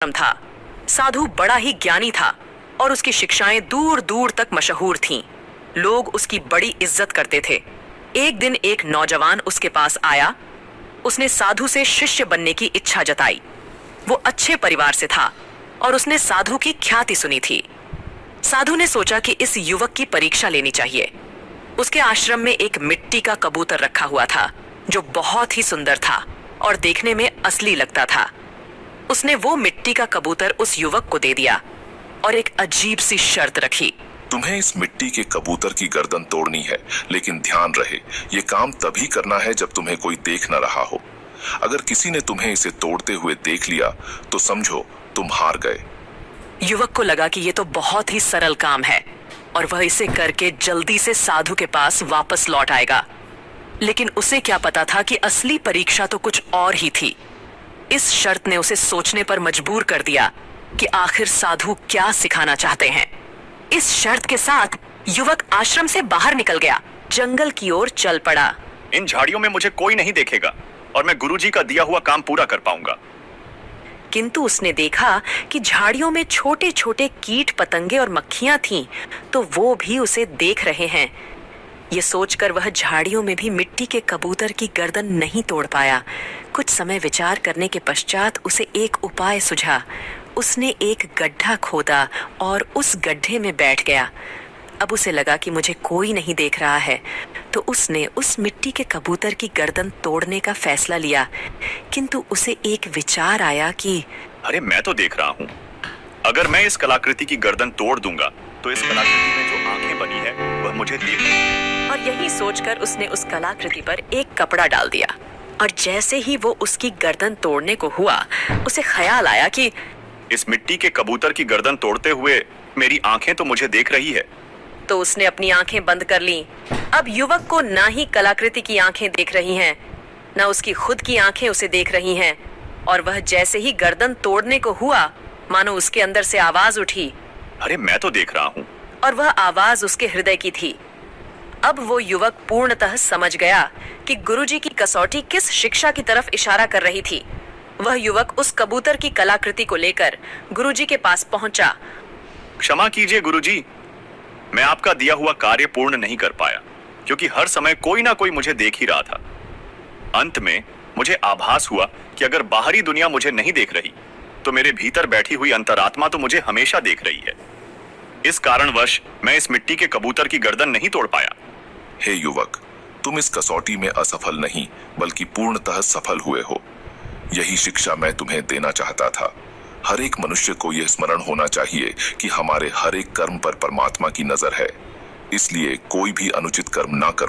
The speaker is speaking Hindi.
था। साधु बड़ा ही ज्ञानी था और उसकी शिक्षाएं दूर दूर तक मशहूर थीं। लोग उसकी बड़ी इज्जत करते थे। एक दिन एक नौजवान उसके पास आया। उसने साधु से शिष्य बनने की इच्छा जताई। वो अच्छे परिवार से था और उसने साधु की ख्याति सुनी थी। साधु ने सोचा कि इस युवक की परीक्षा लेनी चाहिए। उसके आश्रम में एक मिट्टी का कबूतर रखा हुआ था जो बहुत ही सुंदर था और देखने में असली लगता था। उसने वो मिट्टी का कबूतर उस युवक को दे दिया और एक अजीब सी शर्त रखी। तुम्हें इस मिट्टी के कबूतर की गर्दन तोड़नी है, लेकिन ध्यान रहे ये काम तभी करना है जब तुम्हें कोई देख न रहा हो। अगर किसी ने तुम्हें इसे तोड़ते हुए देख लिया तो समझो तुम हार गए। युवक को लगा कि ये तो बहुत ही सरल काम है और वह इसे करके जल्दी से साधु के पास वापस लौट आएगा। लेकिन उसे क्या पता था कि असली परीक्षा तो कुछ और ही थी। इस शर्त ने उसे सोचने पर मजबूर कर दिया कि आखिर साधु क्या सिखाना चाहते हैं। इस शर्त के साथ युवक आश्रम से बाहर निकल गया, जंगल की ओर चल पड़ा। इन झाड़ियों में मुझे कोई नहीं देखेगा और मैं गुरुजी का दिया हुआ काम पूरा कर पाऊंगा। किंतु उसने देखा कि झाड़ियों में छोटे छोटे कीट पतंगे और मक्खियां थीं, तो वो भी उसे देख रहे हैं। ये सोचकर वह झाड़ियों में भी मिट्टी के कबूतर की गर्दन नहीं तोड़ पाया। कुछ समय विचार करने के पश्चात उसे एक उपाय सुझा। उसने एक गड्ढा खोदा और उस गड्ढे में बैठ गया। अब उसे लगा कि मुझे कोई नहीं देख रहा है, तो उसने उस मिट्टी के कबूतर की गर्दन तोड़ने का फैसला लिया। किंतु उसे एक विचार आया कि अरे मैं तो देख रहा हूँ, अगर मैं इस कलाकृति की गर्दन तोड़ दूंगा तो इस कलाकृति में जो आंखें बनी है वह मुझे देख लेगी। और यही सोचकर उसने उस कलाकृति पर एक कपड़ा डाल दिया। और जैसे ही वो उसकी गर्दन तोड़ने को हुआ, उसे ख्याल आया कि इस मिट्टी के कबूतर की गर्दन तोड़ते हुए मेरी आंखें तो मुझे देख रही है। तो उसने अपनी आंखें बंद कर लीं। अब युवक को ना ही कलाकृति की आंखें देख रही हैं, ना उसकी खुद की आंखें उसे देख रही हैं। और वह जैसे ही गर्दन तोड़ने को हुआ, मानो उसके अंदर से आवाज उठी। अरे मैं तो देख रहा हूँ। और वह आवाज उसके हृदय की थी। अब वो युवक पूर्णतः समझ गया कि गुरुजी की कसौटी किस शिक्षा की तरफ इशारा कर रही थी। वह युवक उस कबूतर की कलाकृति को लेकर गुरुजी के पास पहुंचा। क्षमा कीजिए गुरुजी, मैं आपका दिया हुआ कार्य पूर्ण नहीं कर पाया क्योंकि हर समय कोई ना कोई मुझे देख ही रहा था। अंत में मुझे आभास हुआ कि अगर बाहरी दुनिया मुझे नहीं देख रही तो मेरे भीतर बैठी हुई अंतरात्मा तो मुझे हमेशा देख रही है। इस कारणवश मैं इस मिट्टी के कबूतर की गर्दन नहीं तोड़ पाया। हे युवक, तुम इस कसौटी में असफल नहीं बल्कि पूर्णतः सफल हुए हो। यही शिक्षा मैं तुम्हें देना चाहता था। हर एक मनुष्य को यह स्मरण होना चाहिए कि हमारे हर एक कर्म पर परमात्मा की नजर है। इसलिए कोई भी अनुचित कर्म ना करो।